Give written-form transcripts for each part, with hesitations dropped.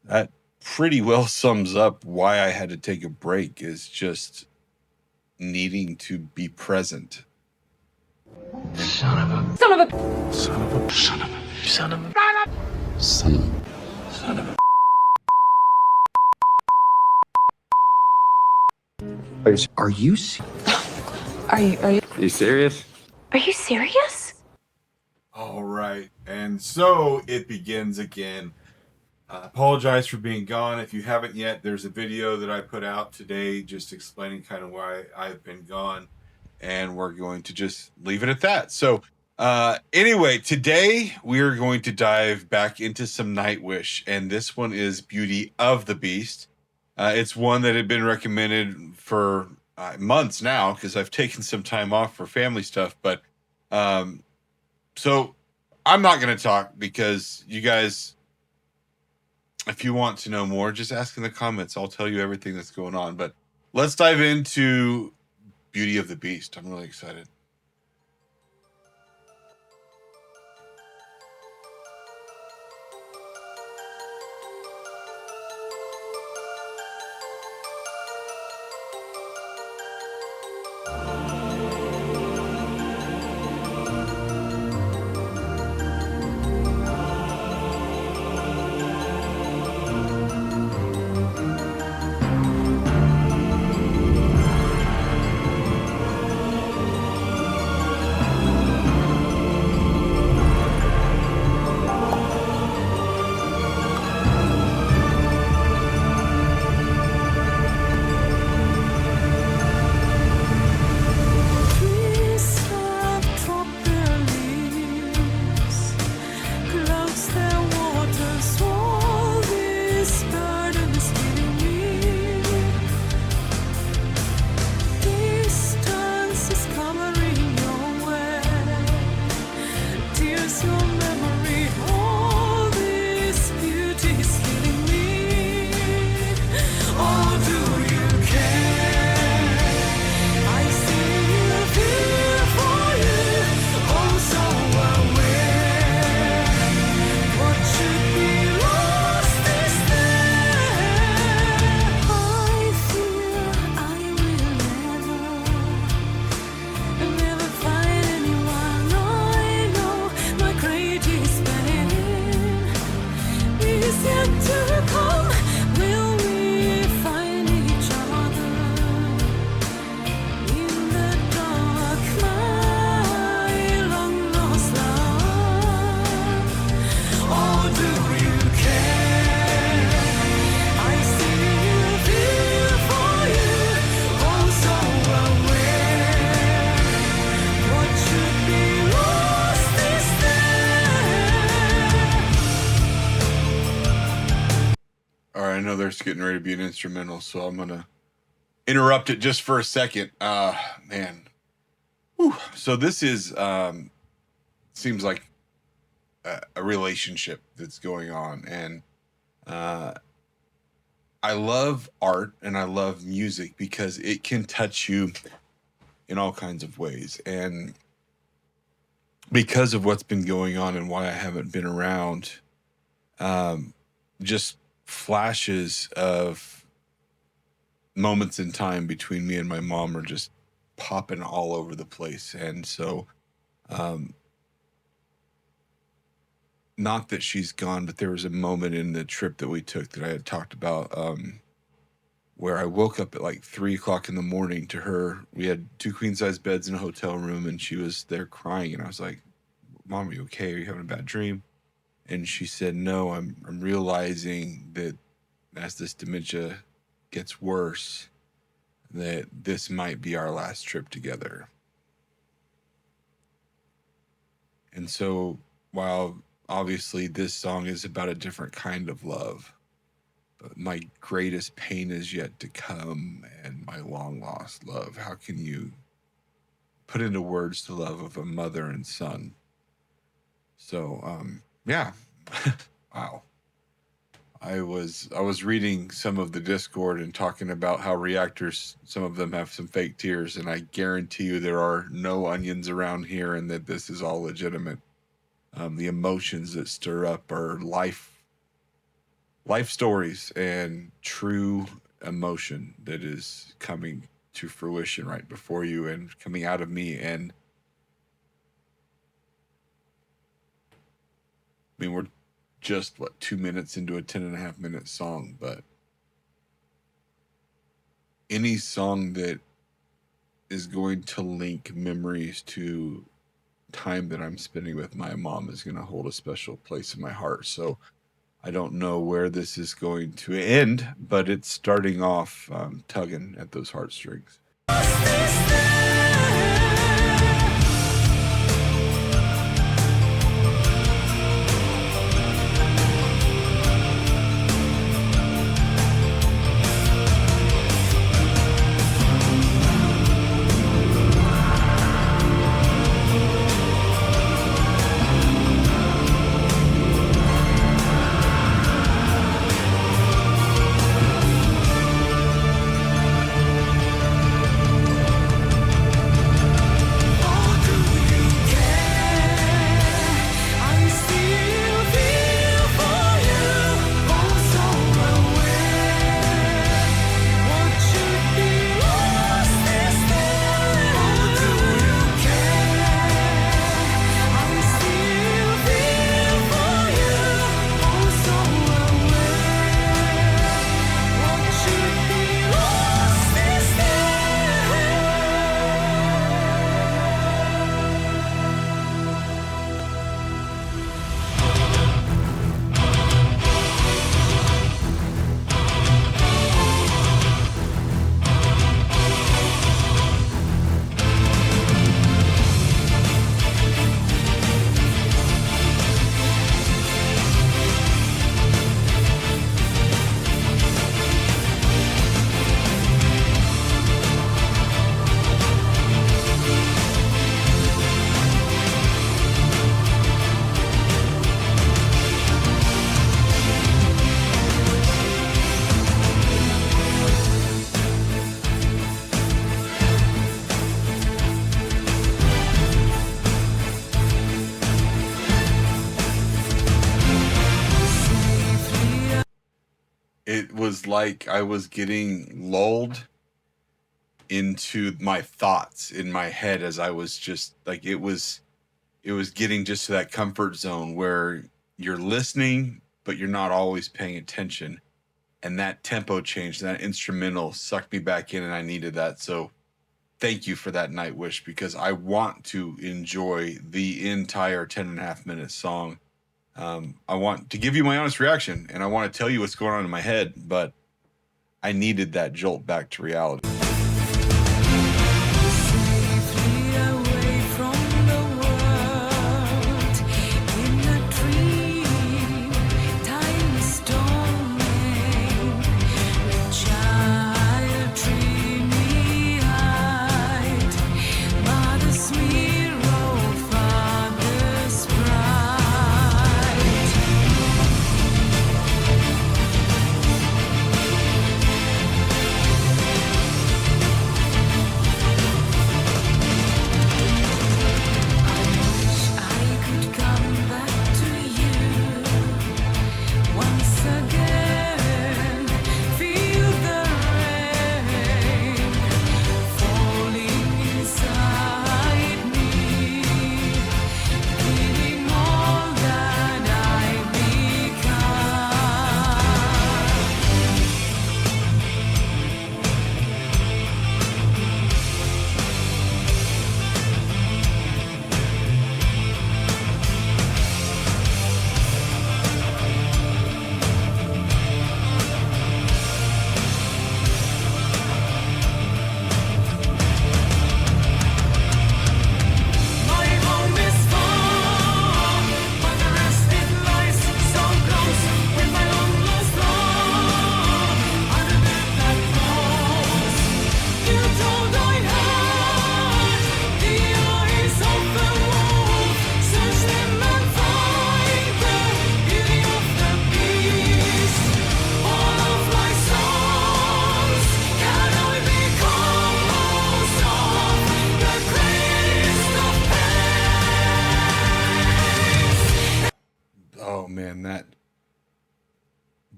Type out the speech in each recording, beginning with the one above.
That pretty well sums up why I had to take a break, is just needing to be present. Son of a. Son of a. Son of a. Son of a. Son of a. Son of a. Son of a. Are you Are you You serious? are you serious? All right, and so it begins again. I apologize for being gone. If you haven't yet, there's a video that I put out today just explaining kind of why I've been gone, and we're going to just leave it at that. So anyway, today we're going to dive back into some Nightwish, and this one is Beauty of the Beast. It's one that had been recommended for months now, because I've taken some time off for family stuff, but so I'm not going to talk, because you guys, if you want to know more, just ask in the comments. I'll tell you everything that's going on. But let's dive into Beauty of the Beast. I'm really excited. I know there's getting ready to be an instrumental, so I'm gonna interrupt it just for a second. Man. Whew. So this is seems like a relationship that's going on, and I love art and I love music because it can touch you in all kinds of ways. And because of what's been going on and why I haven't been around, just flashes of moments in time between me and my mom are just popping all over the place. And so not that she's gone, but there was a moment in the trip that we took that I had talked about, where I woke up at like 3:00 in the morning to her. We had 2 queen size beds in a hotel room, and she was there crying, and I was like, "Mom, are you okay? Are you having a bad dream?" And she said, "No, I'm realizing that as this dementia gets worse, that this might be our last trip together." And so while obviously this song is about a different kind of love, but my greatest pain is yet to come, and my long lost love, how can you put into words the love of a mother and son? So yeah. Wow. I was reading some of the Discord and talking about how reactors, some of them have some fake tears, and I guarantee you there are no onions around here, and that this is all legitimate. The emotions that stir up are life life stories and true emotion that is coming to fruition right before you and coming out of me. And I mean, we're just 2 minutes into a 10.5-minute song, but any song that is going to link memories to time that I'm spending with my mom is going to hold a special place in my heart. So I don't know where this is going to end, but it's starting off tugging at those heartstrings. It was like I was getting lulled into my thoughts in my head as I was just like, it was getting just to that comfort zone where you're listening, but you're not always paying attention. And that tempo change, that instrumental sucked me back in, and I needed that. So thank you for that, Nightwish, because I want to enjoy the entire 10.5-minute song. I want to give you my honest reaction, and I want to tell you what's going on in my head, but I needed that jolt back to reality.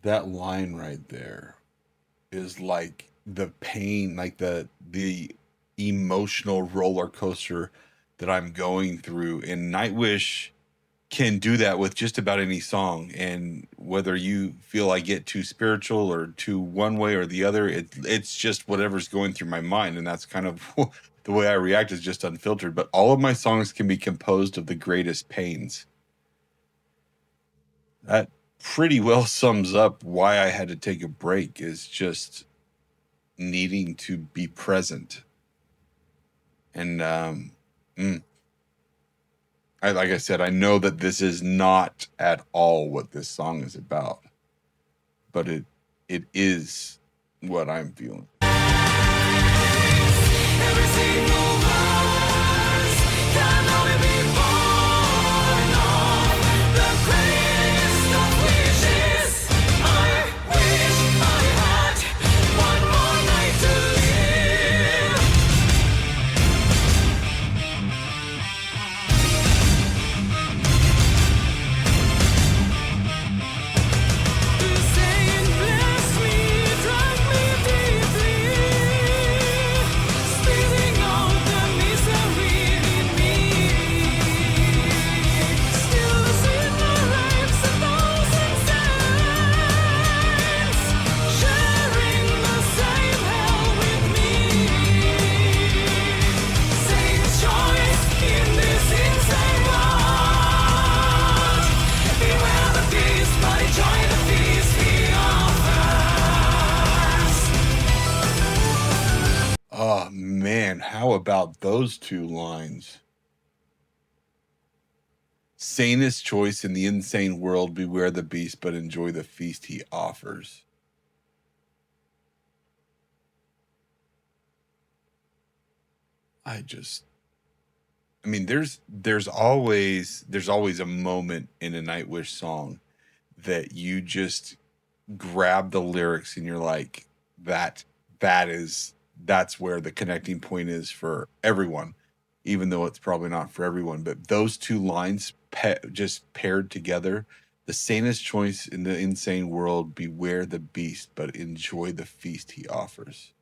That line right there is like the pain, like the emotional roller coaster that I'm going through. And Nightwish can do that with just about any song. And whether you feel I get too spiritual or too one way or the other, it's just whatever's going through my mind. And that's kind of the way I react, is just unfiltered. But all of my songs can be composed of the greatest pains. That pretty well sums up why I had to take a break, is just needing to be present. And like I said, I know that this is not at all what this song is about, but it is what I'm feeling. Every single verse can only be born of the greatest of wishes. I wish I had one more night to live. The saying bless me, drag me deeply, spitting out the misery in me. Still in the ranks a thousand saints, sharing the same hell with me. Same choice in this insane world. Beware the beast, but enjoy the feast he offers. Oh man, how about those two lines? Sanest choice in the insane world, beware the beast, but enjoy the feast he offers. I mean, there's always a moment in a Nightwish song that you just grab the lyrics and you're like, that's where the connecting point is for everyone, even though it's probably not for everyone. But those two lines just paired together, the sanest choice in the insane world, beware the beast, but enjoy the feast he offers.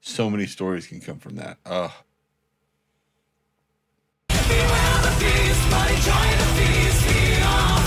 So many stories can come from that. Beware the beast, but enjoy the feast he offers.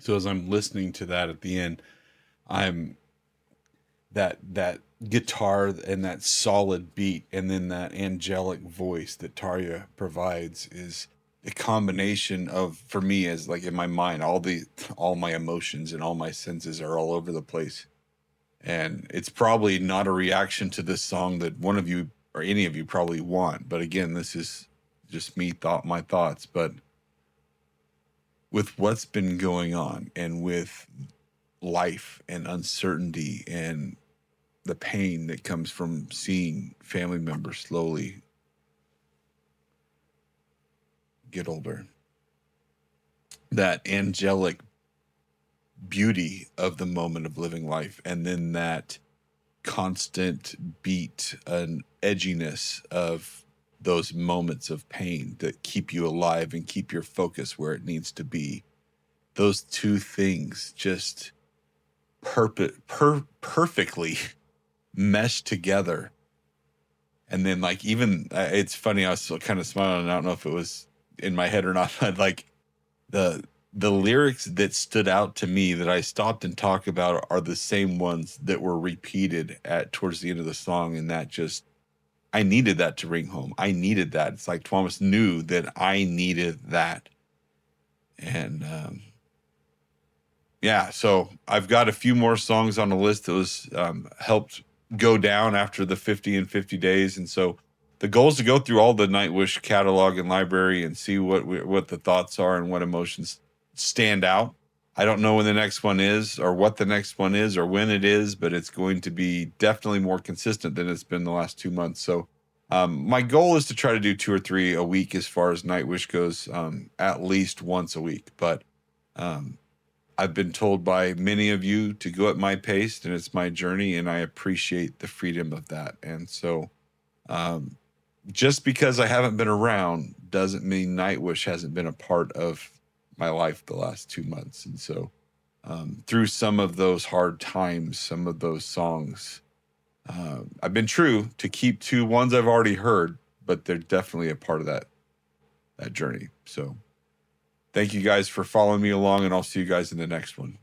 So as I'm listening to that at the end, I'm that guitar and that solid beat, and then that angelic voice that Tarja provides is a combination of, for me, as like in my mind, all my emotions and all my senses are all over the place. And it's probably not a reaction to this song that one of you or any of you probably want. But again, this is just my thoughts. But with what's been going on, and with life and uncertainty and the pain that comes from seeing family members slowly get older, that angelic beauty of the moment of living life, and then that constant beat and edginess of those moments of pain that keep you alive and keep your focus where it needs to be. Those two things just perfectly meshed together. And then, like, even it's funny, I was still kind of smiling, and I don't know if it was in my head or not, but like the lyrics that stood out to me that I stopped and talked about are the same ones that were repeated at towards the end of the song. And that just, I needed that to ring home. I needed that. It's like Thomas knew that I needed that. And yeah, so I've got a few more songs on the list that was helped go down after the 50 and 50 days. And so the goal is to go through all the Nightwish catalog and library and see what the thoughts are and what emotions stand out. I don't know when the next one is, or what the next one is, or when it is, but it's going to be definitely more consistent than it's been the last 2 months. So my goal is to try to do 2 or 3 a week as far as Nightwish goes, at least once a week. But I've been told by many of you to go at my pace, and it's my journey, and I appreciate the freedom of that. And so just because I haven't been around doesn't mean Nightwish hasn't been a part of my life the last 2 months. And so through some of those hard times, some of those songs, I've been true to keep to ones I've already heard, but they're definitely a part of that journey. So thank you guys for following me along, and I'll see you guys in the next one.